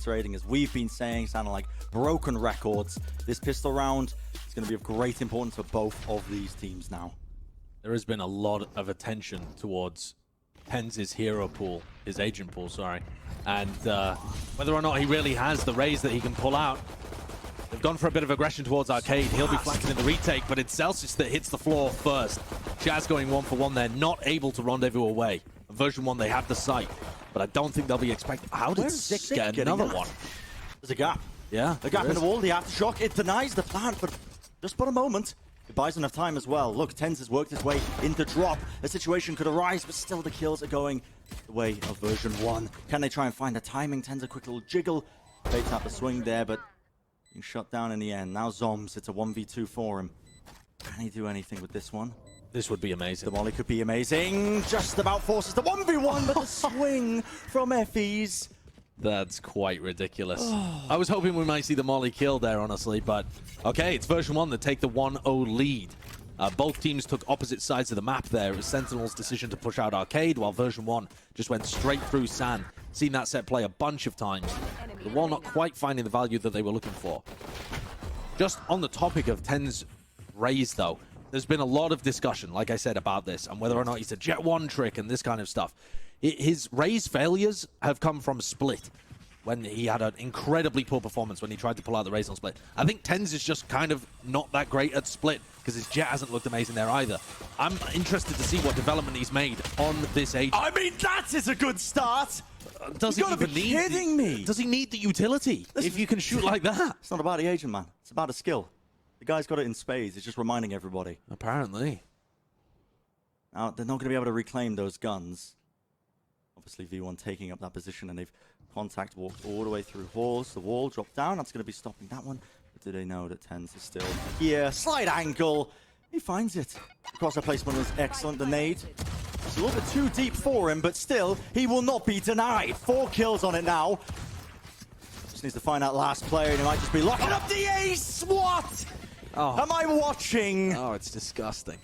reiterating, as we've been saying, sounding like broken records. This pistol round is going to be of great importance for both of these teams now. There has been a lot of attention towards TenZ' hero pool, his agent pool, sorry. And whether or not he really has the raise that he can pull out. They've gone for a bit of aggression towards Arcade. He'll be flanking in the retake, but it's Celsius that hits the floor first. Jazz going 1-for-1 there, not able to rendezvous away. Version 1, they have the sight, but I don't think they'll be expecting. How did Sick get another one? There's a gap. Yeah. The gap in the wall, the aftershock, it denies the plant, but just for a moment. It buys enough time as well. Look, TenZ has worked his way into drop. A situation could arise, but still the kills are going the way of version 1. Can they try and find the timing? TenZ a quick little jiggle. Baits out the swing there, but being shut down in the end. Now Zombs, it's a 1v2 for him. Can he do anything with this one? This would be amazing. The molly could be amazing. Just about forces the 1v1, but the swing from Effie's. That's quite ridiculous. I was hoping we might see the molly kill there, honestly, but okay, it's version 1 that take the 1-0 lead. Both teams took opposite sides of the map there. It was Sentinel's decision to push out Arcade, while version 1 just went straight through San. Seen that set play a bunch of times. The wall not quite finding the value that they were looking for. Just on the topic of TenZ' raise, though, there's been a lot of discussion, like I said, about this, and whether or not he's a Jet 1 trick and this kind of stuff. His raise failures have come from Split, when he had an incredibly poor performance when he tried to pull out the raise on Split. I think TenZ is just kind of not that great at Split, because his Jet hasn't looked amazing there either. I'm interested to see what development he's made on this agent. I mean, that is a good start! Does he even need kidding me? Does he need the utility if you can shoot like that? It's not about the agent, man. It's about a skill. The guy's got it in spades. It's just reminding everybody. Apparently. Now, they're not going to be able to reclaim those guns. Obviously, V1 taking up that position, and they've contact walked all the way through halls. The wall dropped down. That's going to be stopping that one. But do they know that TenZ is still here? Slight angle. He finds it. The crosshair placement was excellent. The nade. It's a little bit too deep for him, but still, he will not be denied. 4 kills on it now. Just needs to find that last player, and he might just be locking up the ace. What? Oh. Am I watching? Oh, it's disgusting.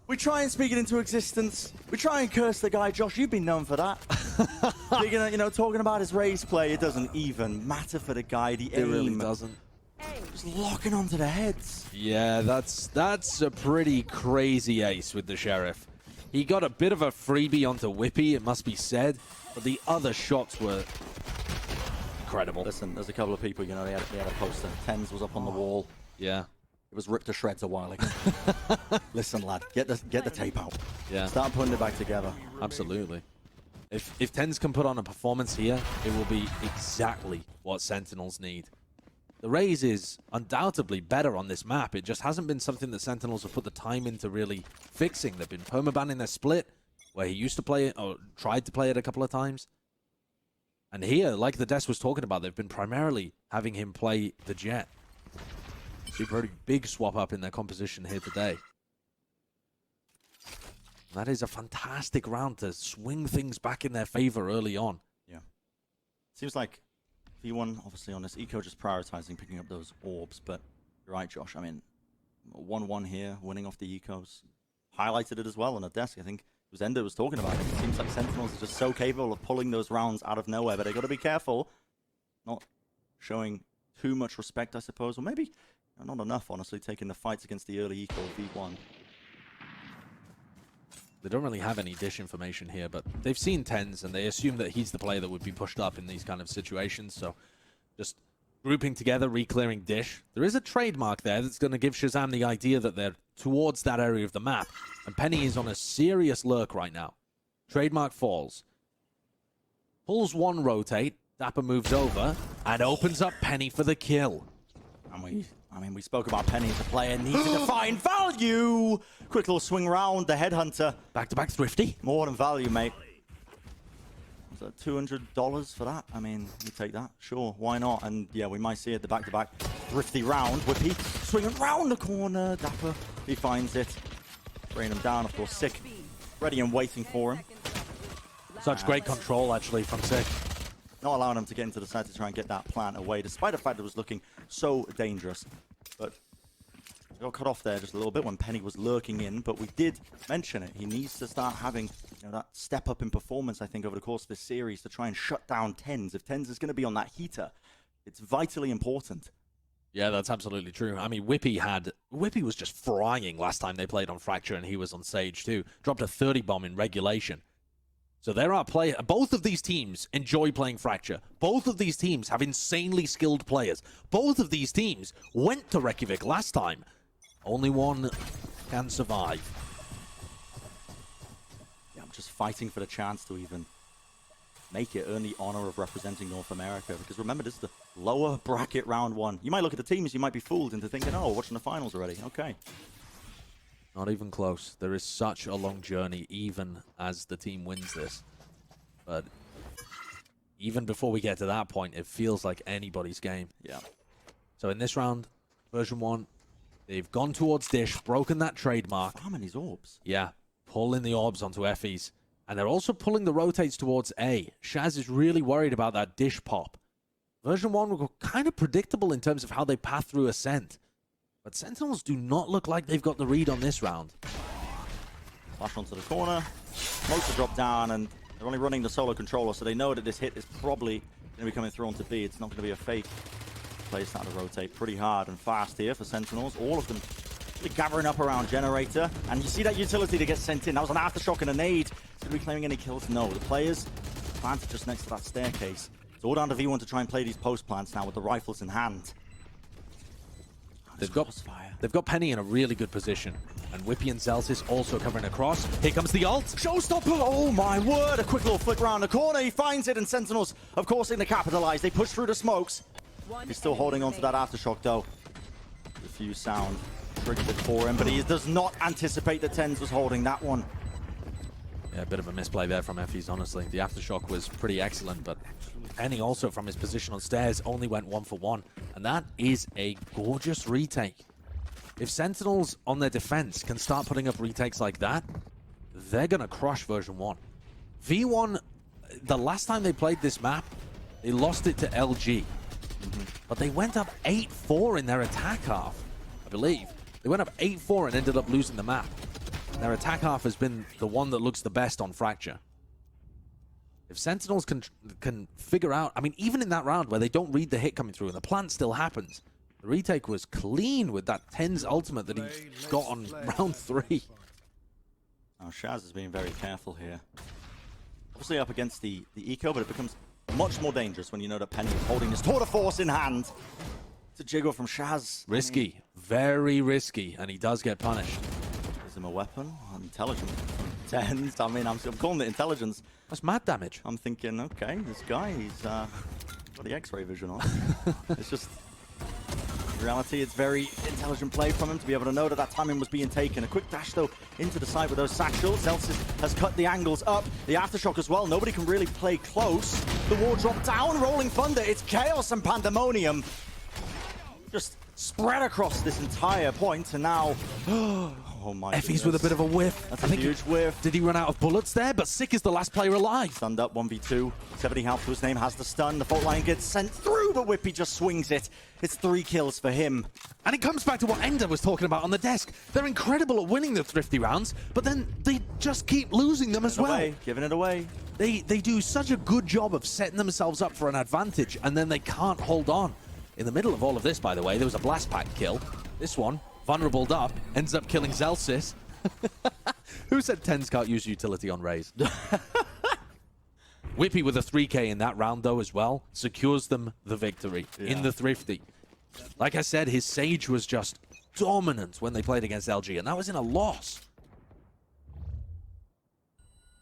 We try and speak it into existence. We try and curse the guy. Josh, you've been known for that. You know, talking about his race play, it doesn't even matter for the guy. The aim really doesn't. Just locking onto the heads. Yeah, that's a pretty crazy ace with the Sheriff. He got a bit of a freebie onto Whippy, it must be said, but the other shots were incredible. Listen, there's a couple of people, you know, they had a poster. TenZ was up on the wall. Yeah. It was ripped to shreds a while ago. Listen, lad, get the tape out. Yeah. Start putting it back together. Absolutely. If TenZ can put on a performance here, it will be exactly what Sentinels need. The raise is undoubtedly better on this map. It just hasn't been something that Sentinels have put the time into really fixing. They've been permabanning their Split, where he used to play it, or tried to play it a couple of times. And here, like the Des was talking about, they've been primarily having him play the Jet. A pretty big swap up in their composition here today. That is a fantastic round to swing things back in their favor early on. Yeah. Seems like V1, obviously on this eco, just prioritizing picking up those orbs, but you're right, Josh. I mean, 1-1 here, winning off the ecos. Highlighted it as well on a desk. I think it was Ender was talking about it. It seems like Sentinels are just so capable of pulling those rounds out of nowhere, but they got to be careful. Not showing too much respect, I suppose, or maybe not enough, honestly, taking the fights against the early eco of V1. They don't really have any dish information here, but they've seen TenZ, and they assume that he's the player that would be pushed up in these kind of situations, so just grouping together, re-clearing dish. There is a trademark there that's going to give Shazam the idea that they're towards that area of the map, and Penny is on a serious lurk right now. Trademark falls. Pulls one rotate, Dapper moves over, and opens up Penny for the kill. And we spoke about Penny as a player needing to find value. Quick little swing round, the Headhunter. Back-to-back thrifty. More than value, mate. Was that $200 for that? I mean, you take that. Sure, why not? And yeah, we might see it, the back-to-back thrifty round. Whippy swinging round the corner. Dapper, he finds it. Bringing him down, of course. Sick, ready and waiting for him. Such great control, actually, from Sick. Not allowing him to get into the side to try and get that plant away, despite the fact that it was looking so dangerous. But he got cut off there just a little bit when Penny was lurking in, but we did mention it. He needs to start having, you know, that step up in performance, I think, over the course of this series to try and shut down TenZ. If TenZ is going to be on that heater, It's vitally important. Yeah, that's absolutely true. I mean, Whippy was just frying last time they played on Fracture, and he was on Sage too. Dropped a 30 bomb in regulation. So there are both of these teams enjoy playing Fracture. Both of these teams have insanely skilled players. Both of these teams went to Reykjavik last time. Only one can survive. Yeah, I'm just fighting for the chance to even make it, earn the honor of representing North America. Because remember, this is the lower bracket round one. You might look at the teams, you might be fooled into thinking, oh, we're watching the finals already. Okay. Not even close. There is such a long journey, even as the team wins this. But even before we get to that point, it feels like anybody's game. Yeah. So in this round, version 1, they've gone towards Dish, broken that trademark. Farming these orbs. Yeah, pulling the orbs onto Effie's. And they're also pulling the rotates towards A. Shaz is really worried about that Dish pop. Version 1 were kind of predictable in terms of how they path through Ascent. But Sentinels do not look like they've got the read on this round. Flash onto the corner. Smokes are dropped down, and they're only running the solo controller, so they know that this hit is probably going to be coming through onto B. It's not going to be a fake. Players starting to rotate pretty hard and fast here for Sentinels. All of them really gathering up around Generator. And you see that utility that gets sent in. That was an aftershock and a nade. Is going to be claiming any kills? No. The players planted just next to that staircase. It's all down to V1 to try and play these post plants now with the rifles in hand. They've got Penny in a really good position. And Whippy and Zelsis also covering across. Here comes the ult. Showstopper! Oh my word! A quick little flick around the corner. He finds it, and Sentinels, of course, in the capitalize. They push through the smokes. He's still holding on to that aftershock, though. The fuse sound triggers it for him, but he does not anticipate that Tens was holding that one. Yeah, a bit of a misplay there from Effie's, honestly. The aftershock was pretty excellent, but Penny also from his position on stairs only went 1 for 1. And that is a gorgeous retake. If Sentinels on their defense can start putting up retakes like that, they're going to crush version 1. V1, the last time they played this map, they lost it to LG. But they went up 8-4 in their attack half, I believe. They went up 8-4 and ended up losing the map. Their attack half has been the one that looks the best on Fracture. If Sentinels can figure out, I mean, even in that round where they don't read the hit coming through and the plant still happens, the retake was clean with that Tens ultimate that he got on round 3. Now Shaz is being very careful here. Obviously up against the eco, but it becomes much more dangerous when you know that Penny is holding this tour de force in hand. It's a jiggle from Shaz. Risky, very risky, and he does get punished. Gives him a weapon, intelligence. Tens. I mean, I'm calling it intelligence. That's mad damage. I'm thinking, okay, this guy, he's got the X-ray vision on. It's just, in reality, it's very intelligent play from him to be able to know that that timing was being taken. A quick dash, though, into the side with those satchels. Zelsis has cut the angles up. The aftershock as well. Nobody can really play close. The wall dropped down. Rolling thunder. It's chaos and pandemonium. Just spread across this entire point, and now... Oh my Effie's goodness. with a bit of a whiff. That's a huge whiff. Did he run out of bullets there? But Sick is the last player alive. Stunned up, 1v2. 70 health to his name, has the stun. The fault line gets sent through, but Whippy just swings it. It's 3 kills for him. And it comes back to what Ender was talking about on the desk. They're incredible at winning the Thrifty rounds, but then they just keep losing them as well. Giving it away. They do such a good job of setting themselves up for an advantage, and then they can't hold on. In the middle of all of this, by the way, there was a blast pack kill. This one, vulnerable up, ends up killing Zelsis. Who said Tens can't use utility on Raze? Whippy with a 3k in that round, though, as well, secures them the victory in the Thrifty. Like I said, his Sage was just dominant when they played against LG, and that was in a loss.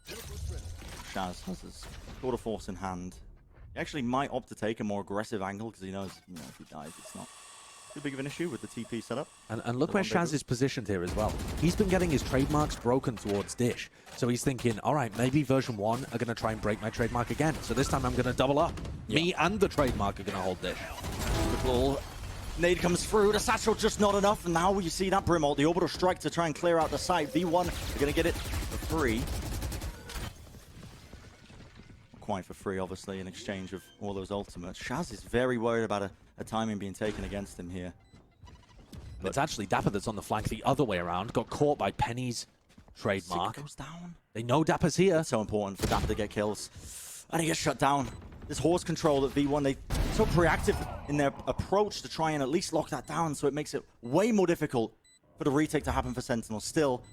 Shaz has his quarter force in hand. He actually might opt to take a more aggressive angle because he knows, you know, if he dies, it's not too big of an issue with the TP setup. And look where Shaz is positioned here as well. He's been getting his trademarks broken towards Dish. So he's thinking, all right, maybe version 1 are going to try and break my trademark again. So this time I'm going to double up. Me and the trademark are going to hold Dish. Quick little nade comes through. The satchel just not enough. And now you see that Brim ult, the orbital strike to try and clear out the site. V1 are going to get it for free. Quite for free, obviously, in exchange of all those ultimates. Shaz is very worried about a timing being taken against him here. But it's actually Dapper that's on the flank the other way around. Got caught by Penny's trademark. Goes down. They know Dapper's here. It's so important for Dapper to get kills. And he gets shut down. This horse control that V1, they so proactive in their approach to try and at least lock that down, so it makes it way more difficult for the retake to happen for Sentinel. Still,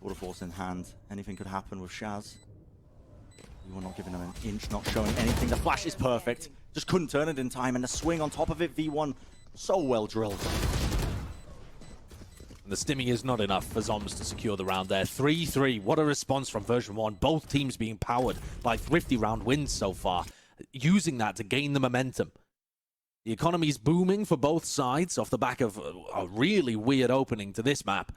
Water Force in hand. Anything could happen with Shaz. You were not giving them an inch, not showing anything. The flash is perfect. Just couldn't turn it in time, and the swing on top of it, V1, so well drilled. The stimming is not enough for Zoms to secure the round there. 3-3, what a response from version 1. Both teams being powered by thrifty round wins so far, using that to gain the momentum. The economy's booming for both sides off the back of a really weird opening to this map.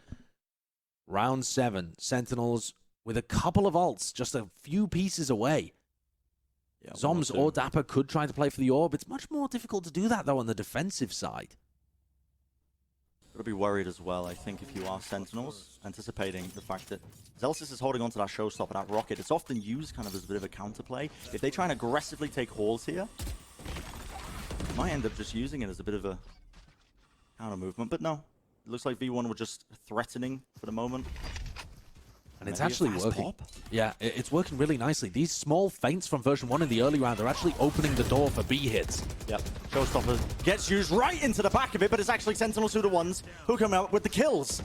Round 7, Sentinels with a couple of ults, just a few pieces away. Yeah, Zoms or Dapper could try to play for the orb. It's much more difficult to do that, though, on the defensive side. Gotta be worried as well, I think, if you are Sentinels, anticipating the fact that Xelsis is holding on to that showstopper, that rocket. It's often used kind of as a bit of a counterplay. If they try and aggressively take halls here, might end up just using it as a bit of a counter movement. But no, it looks like V1 were just threatening for the moment. And it's actually working. Yeah, it's working really nicely. These small feints from version 1 in the early round are actually opening the door for B hits. Yep, showstopper gets used right into the back of it, but it's actually Sentinels who are the ones who come out with the kills.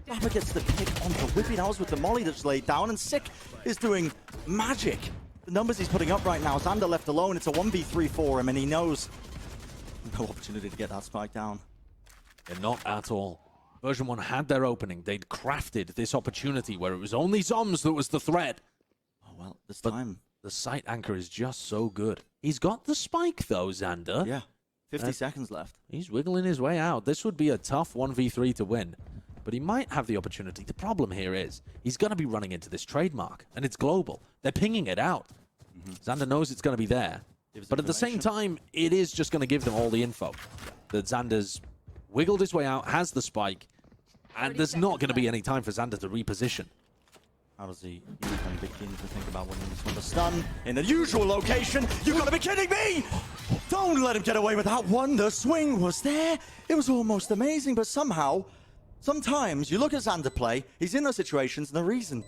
Dapper gets the pick onto Whippy. That was with the molly that's laid down, and Sick is doing magic. The numbers he's putting up right now, Xander left alone. It's a 1v3 for him, and he knows no opportunity to get that spike down. Yeah, not at all. Version 1 had their opening. They'd crafted this opportunity where it was only Zoms that was the threat. Oh, well, this But time. the site anchor is just so good. He's got the spike, though, Xander. Yeah, 50 seconds left. He's wiggling his way out. This would be a tough 1v3 to win. But he might have the opportunity. The problem here is he's going to be running into this trademark, and it's global. They're pinging it out. Xander knows it's going to be there. But at the same time, it is just going to give them all the info. That Xander's wiggled his way out, has the spike, and there's not going to be any time for Xander to reposition. How does he even begin to think about winning this one? The stun in the usual location. You've got to be kidding me! Don't let him get away with that one. The swing was there. It was almost amazing, but somehow, sometimes you look at Xander play, he's in those situations, and the reason...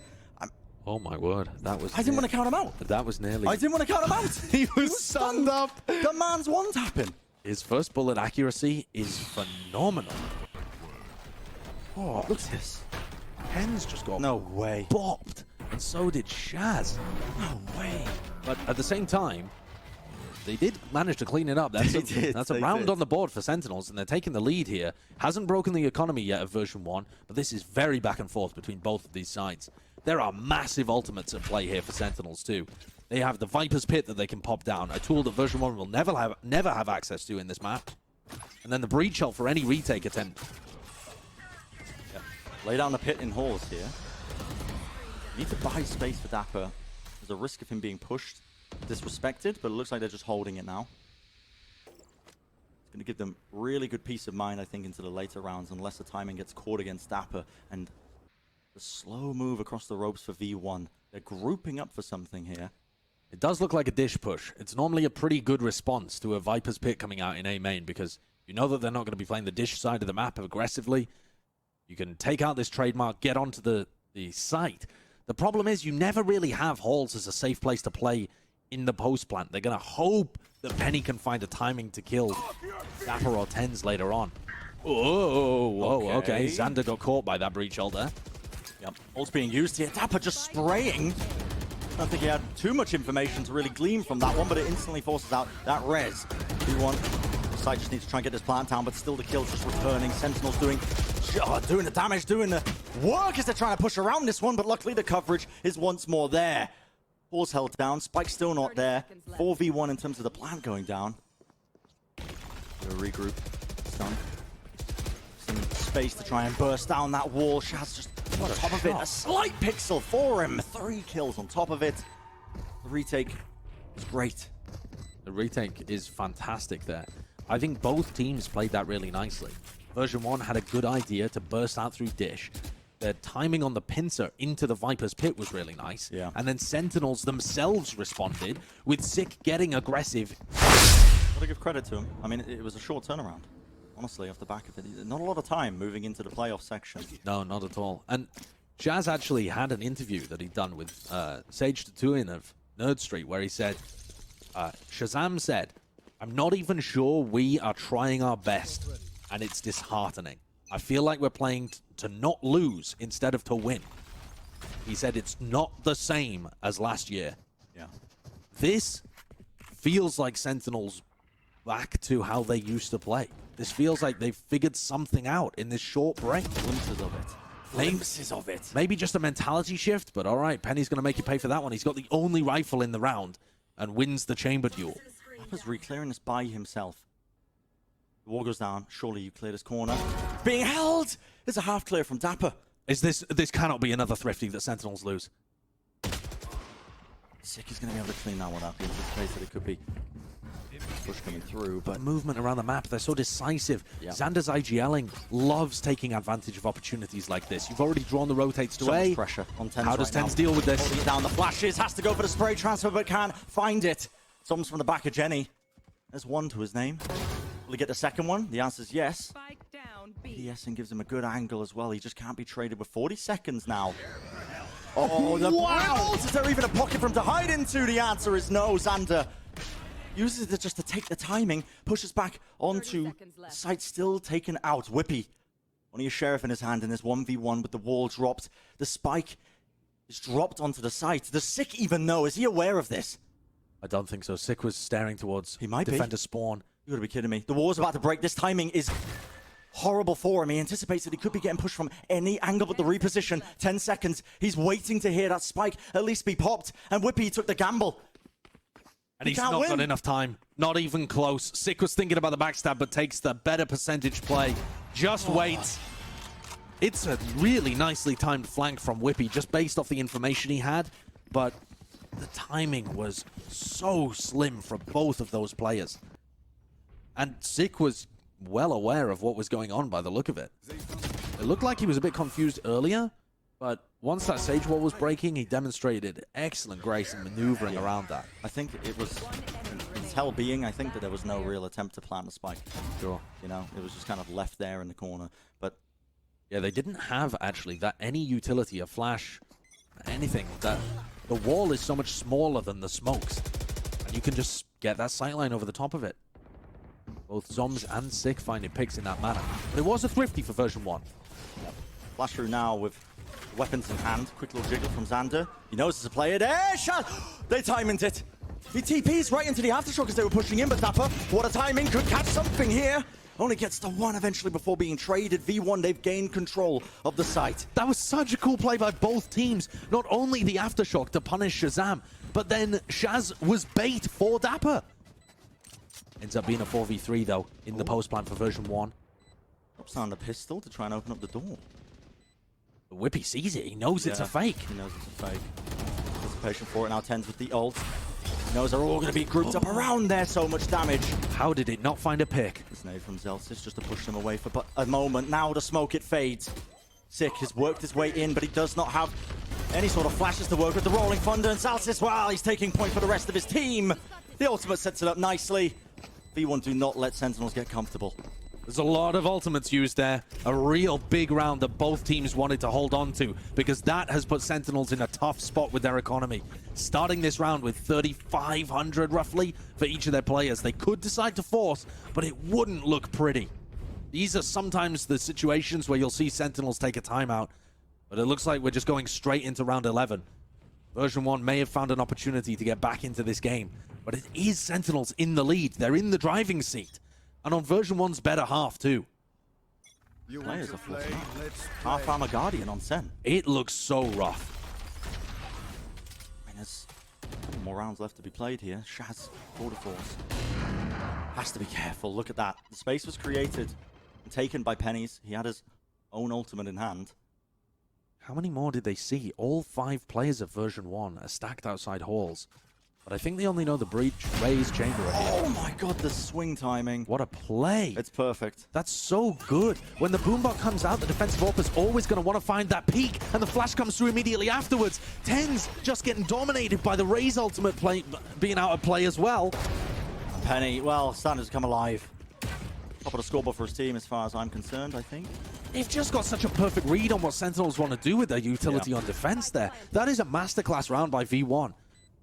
Oh my word, that was... I didn't want to count him out. That was nearly... I didn't want to count him out. He was stunned up. The man's one-tapping. His first bullet accuracy is phenomenal. Oh, look at this. Hen's just got No way. bopped, and so did Shaz. No way. But at the same time, they did manage to clean it up. That's a round on the board for Sentinels, and they're taking the lead here. Hasn't broken the economy yet of version 1, but this is very back and forth between both of these sides. There are massive ultimates at play here for Sentinels too. They have the Viper's Pit that they can pop down, a tool that version 1 will never have access to in this map. And then the Breach Ult for any retake attempt. Yep. Lay down the pit in halls here. Need to buy space for Dapper. There's a risk of him being pushed, disrespected, but it looks like they're just holding it now. It's going to give them really good peace of mind, I think, into the later rounds, unless the timing gets caught against Dapper. And the slow move across the ropes for V1. They're grouping up for something here. It does look like a dish push. It's normally a pretty good response to a Viper's Pit coming out in A main, because you know that they're not going to be playing the dish side of the map aggressively. You can take out this trademark, get onto the site. The problem is you never really have halls as a safe place to play in the post plant. They're going to hope that Penny can find a timing to kill Dapper or Tens later on. Oh, okay. Xander got caught by that breach ult there. Yep, ult's being used here. Dapper just spraying. I don't think he had too much information to really glean from that one, but it instantly forces out that res. V1, the side just needs to try and get this plant down, but still the kill's just returning. Sentinel's doing the damage, doing the work as they're trying to push around this one, but luckily the coverage is once more there. Ball's held down, Spike's still not there. 4v1 in terms of the plant going down. Regroup, stun. Some space to try and burst down that wall. Shaz just on top of it. A slight pixel for him. 3 kills on top of it. The retake is great. The retake is fantastic there. I think both teams played that really nicely. Version 1 had a good idea to burst out through Dish. Their timing on the pincer into the Viper's Pit was really nice. Yeah. And then Sentinels themselves responded with Sick getting aggressive. Gotta give credit to him. I mean, it was a short turnaround. Honestly, off the back of it. Not a lot of time moving into the playoff section. No, not at all. And Jazz actually had an interview that he'd done with Sage Tatuin of Nerd Street, where he said, Shazam said, "I'm not even sure we are trying our best, and it's disheartening. I feel like we're playing to not lose instead of to win." He said it's not the same as last year. Yeah. This feels like Sentinels back to how they used to play. This feels like they've figured something out in this short break. Glimpses of it. Glimpses of it. Maybe just a mentality shift, but all right, Penny's going to make you pay for that one. He's got the only rifle in the round and wins the chamber duel. Dapper's re-clearing this by himself. The wall goes down. Surely you clear this corner. Being held! There's a half clear from Dapper. Is this cannot be another thrifty that Sentinels lose. Sick is going to be able to clean that one up. He anticipates that it could be push coming through, but Movement around the map, they're so decisive. Yeah. Xander's IGLing loves taking advantage of opportunities like this. You've already drawn the rotates to so A. much pressure on Tens. How does Tens deal with this? Holding it down the flashes, has to go for the spray transfer, but can't find it. Comes from the back of Jenny. There's one to his name. Will he get the second one? The answer is yes. Spike down, B. PSN gives him a good angle as well. He just can't be traded with 40 seconds now. Oh, the wow! Is there even a pocket for him to hide into? The answer is no. Xander uses it just to take the timing, pushes back onto the site, still taken out. Whippy, only a sheriff in his hand in this 1v1 with the wall dropped. The spike is dropped onto the site. Does Sick even know? Is he aware of this? I don't think so. Sick was staring towards He might be. defender spawn. You gotta be kidding me. The wall's about to break. This timing is horrible for him. He anticipates that he could be getting pushed from any angle but the reposition. 10 seconds. He's waiting to hear that spike at least be popped. And Whippy took the gamble. And he's can't not win. got enough time. Not even close. Sick was thinking about the backstab, but takes the better percentage play. Just waits. It's a really nicely timed flank from Whippy, just based off the information he had. But the timing was so slim for both of those players. And Sick was well aware of what was going on by the look of it. It looked like he was a bit confused earlier, but once that Sage Wall was breaking, he demonstrated excellent grace in maneuvering around that. I think it was his hell being. I think that there was no real attempt to plant a spike. Sure. You know, it was just kind of left there in the corner. But Yeah, they didn't have actually that any utility, a flash, anything. That the wall is so much smaller than the smokes, and you can just get that sightline over the top of it. Both Zombs and Sick finding picks in that manner. But it was a thrifty for version 1. flash through now with weapons in hand. Quick little jiggle from Xander. He knows there's a player there. Shot! They timed it. He TPs right into the aftershock as they were pushing in, but Dapper, what a timing, could catch something here. Only gets the one eventually before being traded. V1, they've gained control of the site. That was such a cool play by both teams. Not only the aftershock to punish Shazam, but then Shaz was bait for Dapper. Ends up being a 4v3 though in the post plan for version 1. Drops down the pistol to try and open up the door. Whippy sees it. He knows it's a fake. He knows it's a fake. Anticipation for it now. Tens with the ult. He knows they're all going to be grouped up around there. So much damage. How did it not find a pick? This nade from Zelsis just to push them away for but a moment. Now the smoke, it fades. Sick has worked his way in, but he does not have any sort of flashes to work with. The Rolling Thunder and Zelsis, well, he's taking point for the rest of his team. The ultimate sets it up nicely. V1 do not let Sentinels get comfortable. There's a lot of ultimates used there. A real big round that both teams wanted to hold on to, because that has put Sentinels in a tough spot with their economy. Starting this round with 3,500 roughly for each of their players. They could decide to force, but it wouldn't look pretty. These are sometimes the situations where you'll see Sentinels take a timeout, but it looks like we're just going straight into round 11. Version 1 may have found an opportunity to get back into this game, but it is Sentinels in the lead. They're in the driving seat. And on version 1's better half, too. Players are full half armor Guardian on Sen. It looks so rough. I mean, there's more rounds left to be played here. Shaz, Border Force. Has to be careful. Look at that. The space was created and taken by Pennies. He had his own ultimate in hand. How many more did they see? All 5 players of version 1 are stacked outside halls. But I think they only know the breach, raise, chamber are here. Oh my god, the swing timing. What a play. It's perfect. That's so good. When the boombot comes out, the defensive AWP is always going to want to find that peak, and the flash comes through immediately afterwards. Tens just getting dominated by the raise ultimate play being out of play as well. Penny, well, starting to come alive. Top of the scoreboard for his team as far as I'm concerned, I think. They've just got such a perfect read on what Sentinels want to do with their utility on defense there. That is a masterclass round by V1.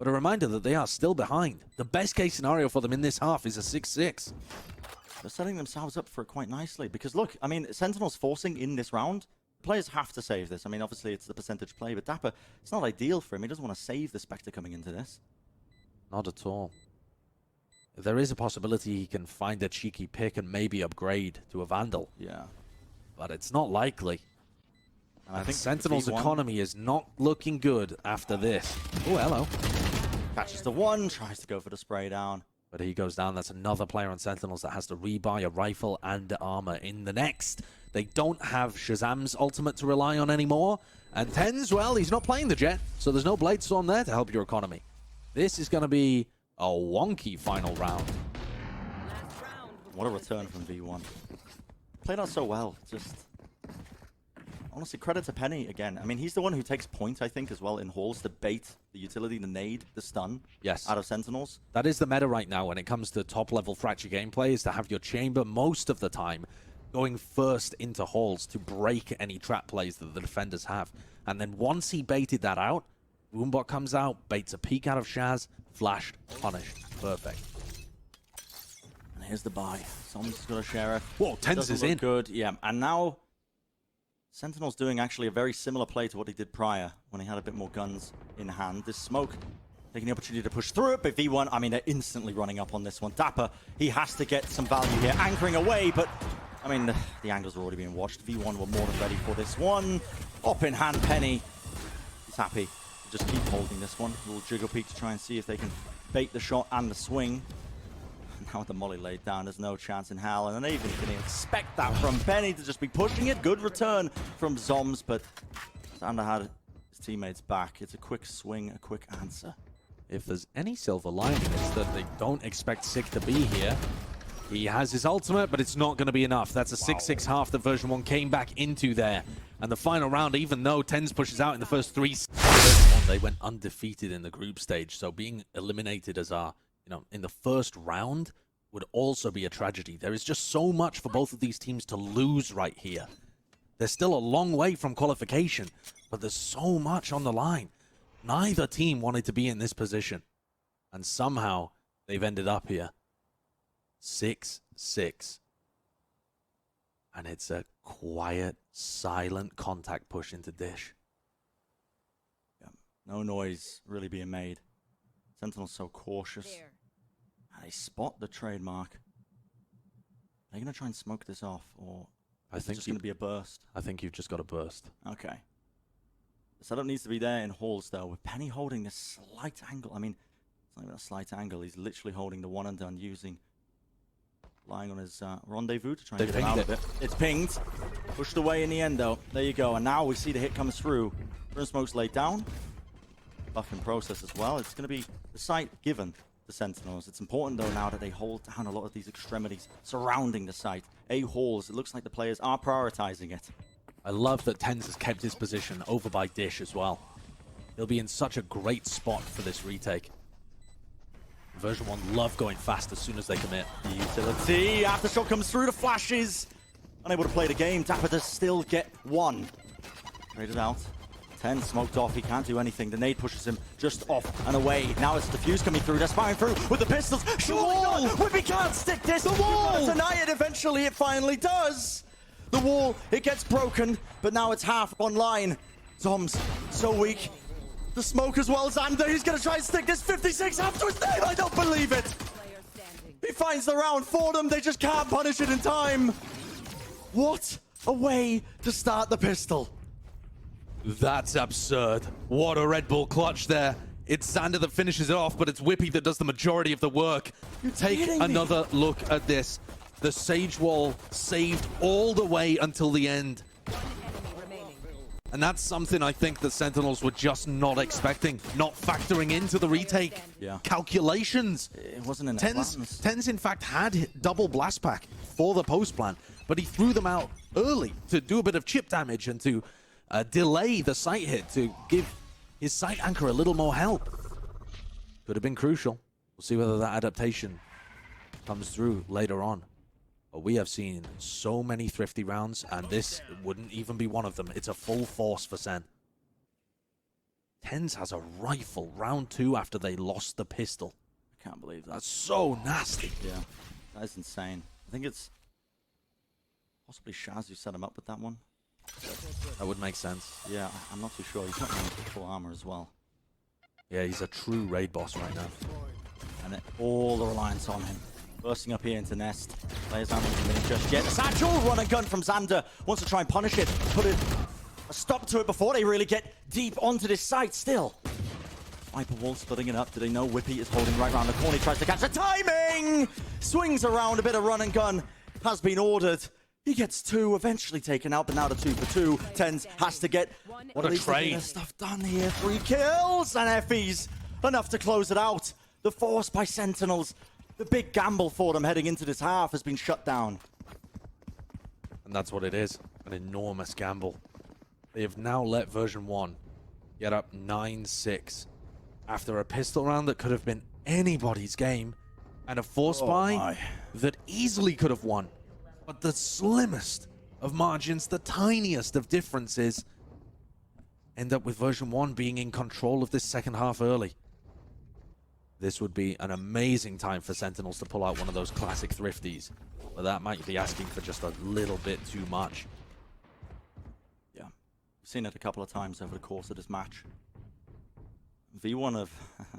But a reminder that they are still behind. The best case scenario for them in this half is a 6-6. They're setting themselves up for it quite nicely. Because look, I mean, Sentinels forcing in this round. Players have to save this. I mean, obviously it's the percentage play, but Dapper, it's not ideal for him. He doesn't want to save the Spectre coming into this. Not at all. There is a possibility he can find a cheeky pick and maybe upgrade to a Vandal. Yeah. But it's not likely. And I think Sentinel's V1 economy is not looking good after this. Oh, hello. catches the one, tries to go for the spray down. But he goes down. That's another player on Sentinels that has to rebuy a rifle and armor in the next. They don't have Shazam's ultimate to rely on anymore. And TenZ, well, he's not playing the Jet, so there's no Blade Storm there to help your economy. This is going to be a wonky final round. What a return from V1. Played out so well. Just honestly, credit to Penny again. I mean, he's the one who takes point, I think, as well in halls to bait the utility, the nade, the stun. Yes. Out of Sentinels. That is the meta right now when it comes to top-level Fracture gameplay, is to have your chamber most of the time going first into halls to break any trap plays that the defenders have. And then once he baited that out, Boombot comes out, baits a peek out of Shaz, flashed, punished. Perfect. And here's the buy. Someone's got a sheriff. Whoa, TenZ Doesn't is look in. good. Yeah, and now Sentinel's doing actually a very similar play to what he did prior when he had a bit more guns in hand. This smoke taking the opportunity to push through it, but V1, I mean, they're instantly running up on this one. Dapper, he has to get some value here, anchoring away, but I mean, the angles are already being watched. V1 were more than ready for this one. Up in hand, Penny. He's happy to just keep holding this one. A little jiggle peek to try and see if they can bait the shot and the swing. Now with the molly laid down, there's no chance in hell. And then even didn't expect that from Penny to just be pushing it. Good return from Zoms, but Xander had his teammates back. It's a quick swing, a quick answer. If there's any silver lining, it's that they don't expect Sick to be here. He has his ultimate, but it's not going to be enough. That's a 6-6 half that version 1 came back into there. And the final round, even though TenZ pushes out in the first 3, they went undefeated in the group stage. So being eliminated as in the first round would also be a tragedy. There is just so much for both of these teams to lose right here. They're still a long way from qualification, but there's so much on the line. Neither team wanted to be in this position. And somehow they've ended up here. 6-6. And it's a quiet, silent contact push into Dish. Yeah, no noise really being made. Sentinel's so cautious. And they spot the trademark. Are they going to try and smoke this off, or is it just going to be a burst? I think you've just got a burst. Okay. The setup needs to be there in halls, though, with Penny holding this slight angle. I mean, it's not even a slight angle. He's literally holding the one and done, lying on his rendezvous to try and get him out of it. It's pinged. Pushed away in the end, though. There you go. And now we see the hit comes through. Burn smoke's laid down. Buff in process as well. It's going to be the site given the Sentinels. It's important, though, now that they hold down a lot of these extremities surrounding the site. halls, it looks like the players are prioritizing it. I love that TenZ has kept his position over by Dish as well. He'll be in such a great spot for this retake. Version 1 love going fast as soon as they commit. The utility, aftershock comes through, the flashes. Unable to play the game, Dapper does still get one. Traded out. 10 smoked off, he can't do anything. The nade pushes him just off and away. Now it's Diffuse coming through, they're firing through with the pistols. Surely not! Whippy can't stick this! The wall! Deny it, eventually it finally does! The wall, it gets broken, but now it's half online. Zoms, so weak. The smoke as well, Xander, he's gonna try and stick this 56 after his name, I don't believe it! He finds the round for them, they just can't punish it in time. What a way to start the pistol. That's absurd. What a Red Bull clutch there. It's Xander that finishes it off, but it's Whippy that does the majority of the work. Take another look at this. The Sage Wall saved all the way until the end. And that's something I think the Sentinels were just not expecting, not factoring into the retake calculations. It wasn't in their plans. TenZ, in fact, had double blast pack for the post plan, but he threw them out early to do a bit of chip damage and to delay the site hit to give his site anchor a little more help. Could have been crucial. We'll see whether that adaptation comes through later on. But we have seen so many thrifty rounds, and this wouldn't even be one of them. It's a full force for Sen. TenZ has a rifle round 2 after they lost the pistol. I can't believe that. That's so nasty. Yeah, that is insane. I think it's possibly Shaz who set him up with that one. That would make sense. Yeah, I'm not too sure. He's not running with full armor as well. Yeah, he's a true raid boss right now. And all the reliance on him. Bursting up here into Nest. Players aren't even in just yet. The satchel run and gun from Xander. Wants to try and punish it. Put a stop to it before they really get deep onto this site still. Viper Wall splitting it up. Do they know Whippy is holding right around the corner? He tries to catch the timing! Swings around, a bit of run and gun has been ordered. He gets 2, eventually taken out, but now the 2 for 2. TenZ has to get what a trade. Stuff done here. 3 kills and Effie's enough to close it out. The force by Sentinels. The big gamble for them heading into this half has been shut down. And that's what it is. An enormous gamble. They have now let version 1 get up 9-6 after a pistol round that could have been anybody's game and a force buy that easily could have won. But the slimmest of margins, the tiniest of differences, end up with version 1 being in control of this second half early. This would be an amazing time for Sentinels to pull out one of those classic thrifties, but that might be asking for just a little bit too much. Yeah, we've seen it a couple of times over the course of this match. V1 have... I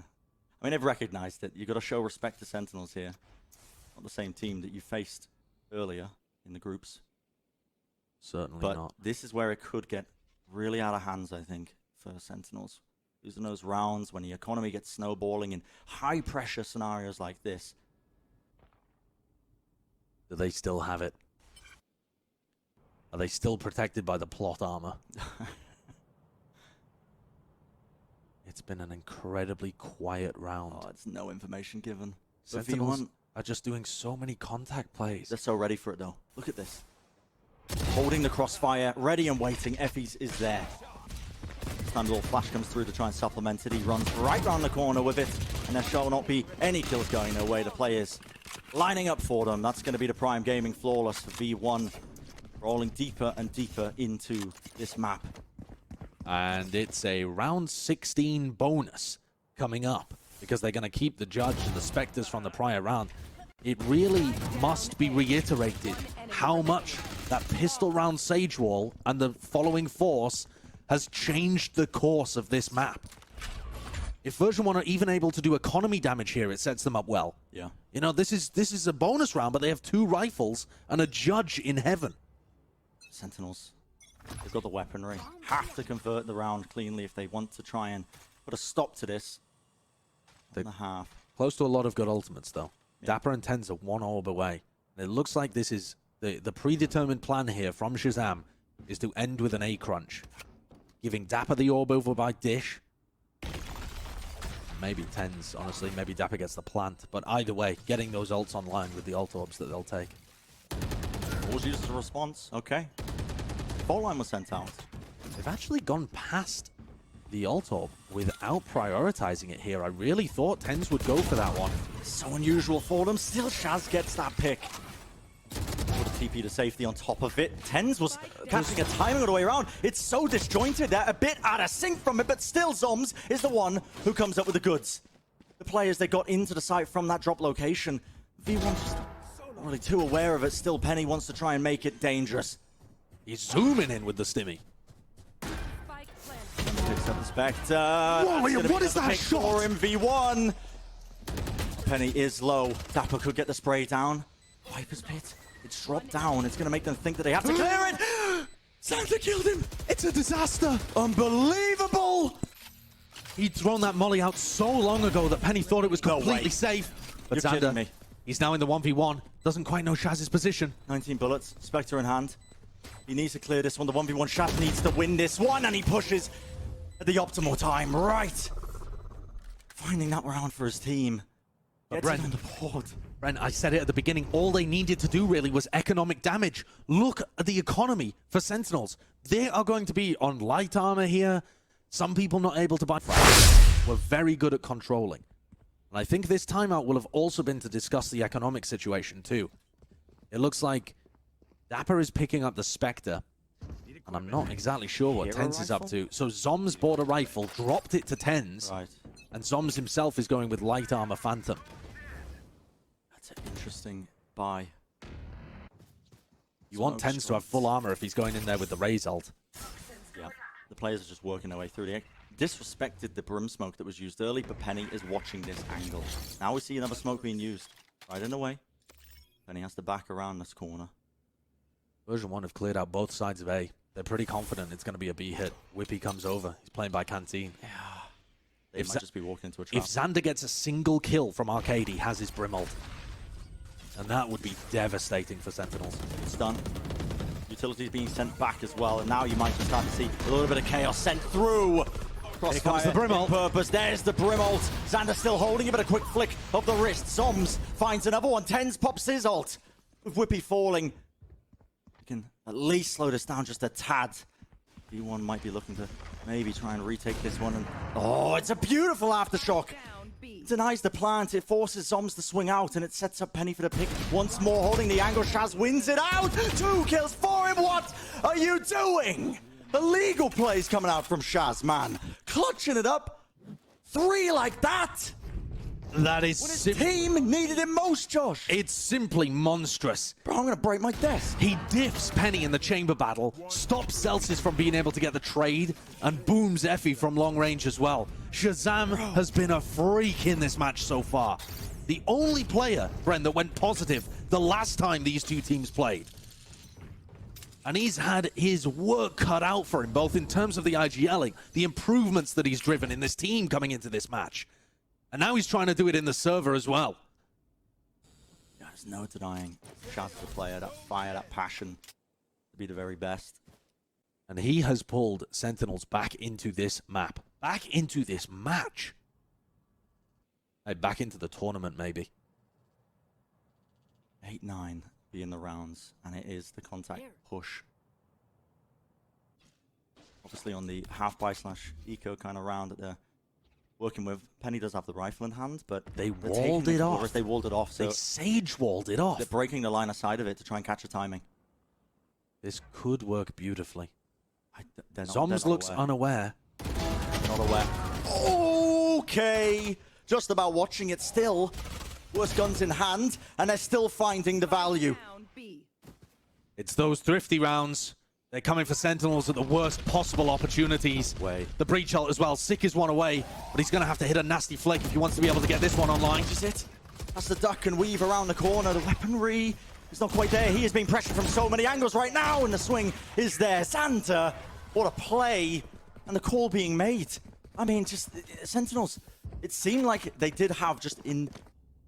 mean, they've recognized it. You've got to show respect to Sentinels here. Not the same team that you faced earlier in the groups. Certainly but not. This is where it could get really out of hands, I think, for Sentinels. Losing those rounds when the economy gets snowballing in high-pressure scenarios like this. Do they still have it? Are they still protected by the plot armor? It's been an incredibly quiet round. Oh, it's no information given. Sentinels are just doing so many contact plays. They're so ready for it, though. Look at this. Holding the crossfire, ready and waiting. Effie's is there. This time, a little flash comes through to try and supplement it. He runs right round the corner with it, and there shall not be any kills going their way. The players lining up for them. That's going to be the Prime Gaming Flawless for V1, rolling deeper and deeper into this map. And it's a round 16 bonus coming up because they're going to keep the Judge and the Spectres from the prior round. It really must be reiterated how much that pistol round Sage Wall and the following force has changed the course of this map. If version 1 are even able to do economy damage here, it sets them up well. Yeah. You know, this is a bonus round, but they have 2 rifles and a Judge in heaven. Sentinels, they've got the weaponry. Have to convert the round cleanly if they want to try and put a stop to this. On the half. Close to a lot of good ultimates, though. Yeah. Dapper and TenZ are 1 orb away. And it looks like this is the predetermined plan here from Shazam is to end with an A crunch. Giving Dapper the orb over by Dish. Maybe TenZ, honestly. Maybe Dapper gets the plant. But either way, getting those ults online with the ult orbs that they'll take. Always used as a response. Okay. Ball line was sent out. They've actually gone past the ult orb without prioritizing it here. I really thought TenZ would go for that one. So unusual for them. Still Shaz gets that pick. What a TP to safety on top of it. TenZ was catching a timing all the way around. It's so disjointed there, a bit out of sync from it, but still Zoms is the one who comes up with the goods. The players that got into the site from that drop location. V1 just not really too aware of it. Still Penny wants to try and make it dangerous. He's zooming in with the stimmy. Picks up the Spectre. Whoa, what is that shot? For him, V1. Penny is low. Dapper could get the spray down. Viper's Pit. It's dropped down. It's going to make them think that they have to clear it. Santa killed him. It's a disaster. Unbelievable. He'd thrown that molly out so long ago that Penny thought it was completely safe. But You're kidding me. He's now in the 1v1. Doesn't quite know Shaz's position. 19 bullets. Spectre in hand. He needs to clear this one. The 1v1 Shaz needs to win this one, and he pushes at the optimal time. Right. Finding that round for his team. Gets it on the board. Brent, I said it at the beginning. All they needed to do really was economic damage. Look at the economy for Sentinels. They are going to be on light armor here. Some people not able to buy. We're very good at controlling. And I think this timeout will have also been to discuss the economic situation too. It looks like Dapper is picking up the Spectre. And I'm not exactly sure what Hero TENS is up rifle? to. So Zoms bought a rifle, dropped it to TENS, Right. and Zoms himself is going with light armor Phantom. That's an interesting buy. You want Smoke TENS to have full armor if he's going in there with the Raze ult. Yeah. The players are just working their way through. They disrespected the brim smoke that was used early, but Penny is watching this angle. Now we see another smoke being used. Right in the way. Penny has to back around this corner. Version 1 have cleared out both sides of A. They're pretty confident it's going to be a B hit. Whippy comes over. He's playing by Canteen. Yeah. They might just be walking into a trap. If Xander gets a single kill from Arcade, he has his Brim ult. And that would be devastating for Sentinels. It's done. Utilities being sent back as well, and now you might just start to see a little bit of chaos sent through. Here comes the Brim ult. Purpose. There's the Brim ult. Xander still holding it, but a quick flick of the wrist. Zoms finds another one. TENS pops his ult. With Whippy falling, you can at least slow this down just a tad. V1 might be looking to maybe try and retake this one. And oh, it's a beautiful aftershock. It denies the plant. It forces Zoms to swing out, and it sets up Penny for the pick once more, holding the angle. Shaz wins it out. 2 kills for him. What are you doing? Illegal plays coming out from Shaz, man. Clutching it up. 3 like that. That is When his team needed it most, Josh. It's simply monstrous. Bro, I'm going to break my desk. He diffs Penny in the chamber battle, stops Celsius from being able to get the trade, and booms Effie from long range as well. Shazam has been a freak in this match so far. The only player, Bren, that went positive the last time these two teams played. And he's had his work cut out for him, both in terms of the IGLing, the improvements that he's driven in this team coming into this match. And now he's trying to do it in the server as well. Yeah, there's no denying Shaz the player, that fire, that passion to be the very best. And he has pulled Sentinels back into this map. Back into this match. Hey, back into the tournament, maybe. 8-9 be in the rounds, and it is the contact push. Obviously on the half-buy/eco kind of round that they're working with. Penny does have the rifle in hand, but They they're walled taking it the off. chorus. They walled it off, so They sage walled it off. they're breaking the line of sight of it to try and catch the timing. This could work beautifully. They're Zoms looks unaware. Not aware. Okay, just about watching it still. Worst guns in hand, and they're still finding the value. It's those thrifty rounds. They're coming for Sentinels at the worst possible opportunities. The breach ult as well. Sick is one away, but he's going to have to hit a nasty flick if he wants to be able to get this one online. Is it? That's the duck and weave around the corner. The weaponry is not quite there. He is being pressured from so many angles right now, and the swing is there. Xander, what a play, and the call being made. I mean, just Sentinels, it seemed like they did have just in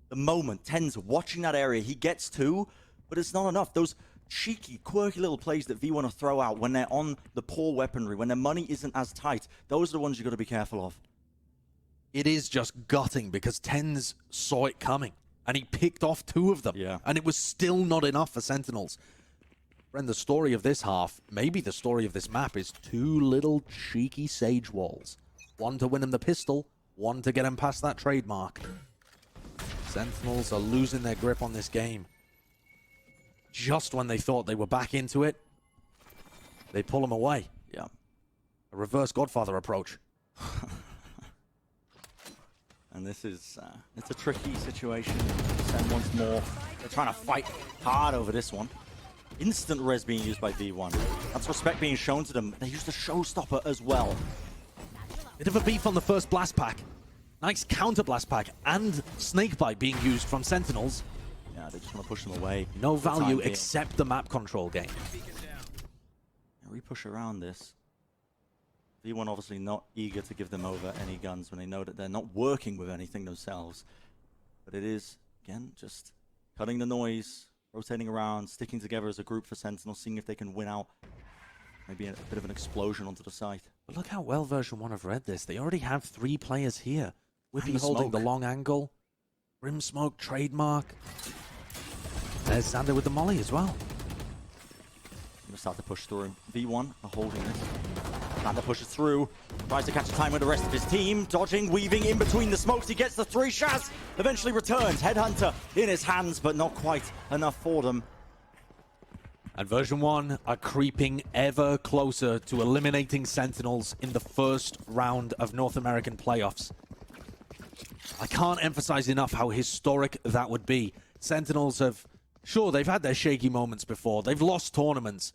the moment, TENS watching that area. He gets 2, but it's not enough. Those cheeky, quirky little plays that V want to throw out when they're on the poor weaponry, when their money isn't as tight, those are the ones you've got to be careful of. It is just gutting because TENS saw it coming, and he picked off 2 of them. Yeah. And it was still not enough for Sentinels. Friend, the story of this half, maybe the story of this map, is 2 little cheeky sage walls. One to win him the pistol, one to get him past that trademark. Sentinels are losing their grip on this game. Just when they thought they were back into it, they pull them away. Yeah. A reverse Godfather approach. And this is, it's a tricky situation. Sen once more. They're trying to fight hard over this one. Instant res being used by V1. That's respect being shown to them. They used the showstopper as well. Bit of a beef on the first blast pack. Nice counter blast pack and snakebite being used from Sentinels. Yeah, they just want to push them away. No for the time value being. except the map control game. We push around this. V1 obviously not eager to give them over any guns when they know that they're not working with anything themselves. But it is, again, just cutting the noise, rotating around, sticking together as a group for Sentinels, seeing if they can win out. Maybe a bit of an explosion onto the site. But look how well version 1 have read this. They already have 3 players here. Whippy the holding the smoke. long angle. Brim smoke, trademark. There's Xander with the molly as well. Going to start to push through. V1 are holding this. Xander pushes through. Tries to catch a time with the rest of his team. Dodging, weaving in between the smokes. He gets the 3. Shaz eventually returns. Headhunter in his hands, but not quite enough for them. And version 1 are creeping ever closer to eliminating Sentinels in the first round of North American playoffs. I can't emphasize enough how historic that would be. Sentinels have, sure, they've had their shaky moments before. They've lost tournaments.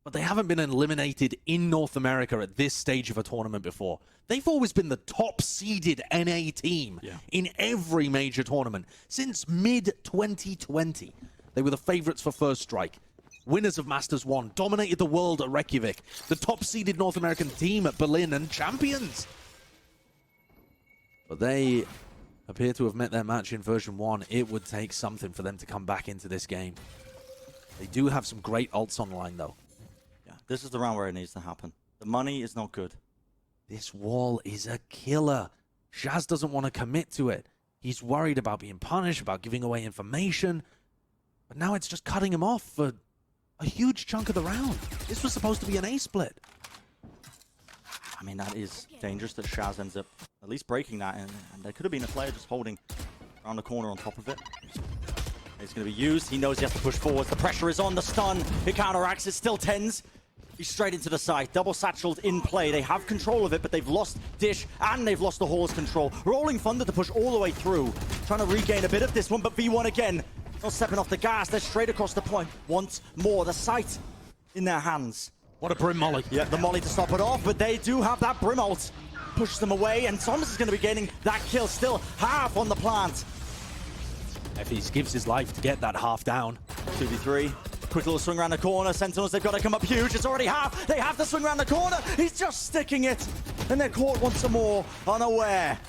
But they haven't been eliminated in North America at this stage of a tournament before. They've always been the top-seeded NA team in every major tournament. Since mid-2020, they were the favorites for First Strike. Winners of Masters 1, dominated the world at Reykjavik. The top-seeded North American team at Berlin, and champions. But they appear to have met their match in version 1. It would take something for them to come back into this game. They do have some great ults online, though. Yeah, this is the round where it needs to happen. The money is not good. This wall is a killer. Shaz doesn't want to commit to it. He's worried about being punished, about giving away information. But now it's just cutting him off for a huge chunk of the round. This was supposed to be an A split. I mean, that is dangerous that Shaz ends up at least breaking that, and there could have been a player just holding around the corner on top of it. It's going to be used. He knows he has to push forwards. The pressure is on. The stun. It counteracts. It's still tens. He's straight into the side. Double satcheled in play. They have control of it, but they've lost Dish and they've lost the Hall's control. Rolling Thunder to push all the way through. Trying to regain a bit of this one, but V1 again. Not stepping off the gas. They're straight across the point. Once more. The sight in their hands. What a Brim Molly. Yeah, the Molly to stop it off, but they do have that Brim ult. Push them away, and Thomas is going to be gaining that kill. Still half on the plant. Effie gives his life to get that half down. 2v3. Quick little swing around the corner. Sentinels, they've got to come up huge. It's already half. They have to swing around the corner. He's just sticking it. And they're caught once more, unaware.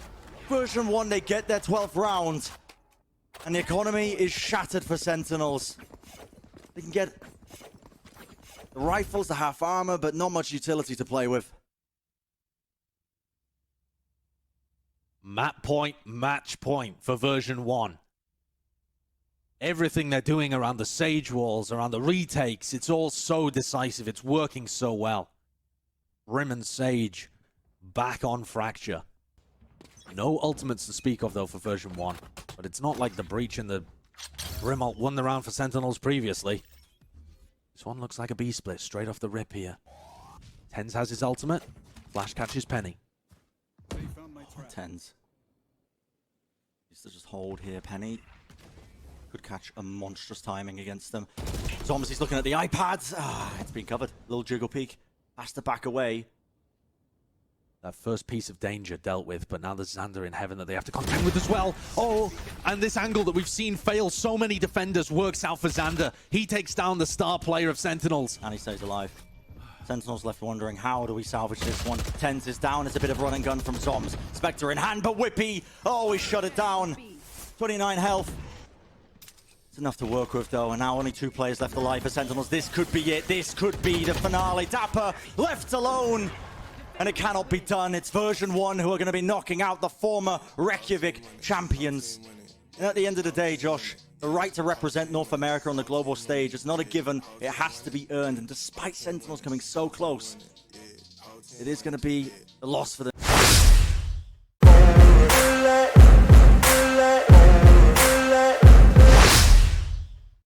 Version 1, they get their 12th round. And the economy is shattered for Sentinels. They can get the rifles, the half armor, but not much utility to play with. Map point, match point for version 1. Everything they're doing around the Sage walls, around the retakes, it's all so decisive. It's working so well. Brim and Sage back on Fracture. No ultimates to speak of, though, for version 1. But it's not like the Breach and the Brim ult won the round for Sentinels previously. This one looks like a B-split straight off the rip here. Tens has his ultimate. Flash catches Penny. Tens. Needs to just hold here. Penny could catch a monstrous timing against them. Thomas, he's looking at the iPads. It's been covered. Little jiggle peek. Has to back away. That first piece of danger dealt with, but now there's Xander in heaven that they have to contend with as well. Oh, and this angle that we've seen fail so many defenders works out for Xander. He takes down the star player of Sentinels. And he stays alive. Sentinels left wondering, how do we salvage this one? Tens is down. It's a bit of run and gun from Zoms. Spectre in hand, but Whippy. Oh, he shut it down. 29 health. It's enough to work with, though, and now only 2 players left alive for Sentinels. This could be it. This could be the finale. Dapper left alone. And it cannot be done. It's version 1 who are going to be knocking out the former Reykjavik champions. And at the end of the day, Josh, the right to represent North America on the global stage is not a given. It has to be earned. And despite Sentinels coming so close, it is going to be a loss for them.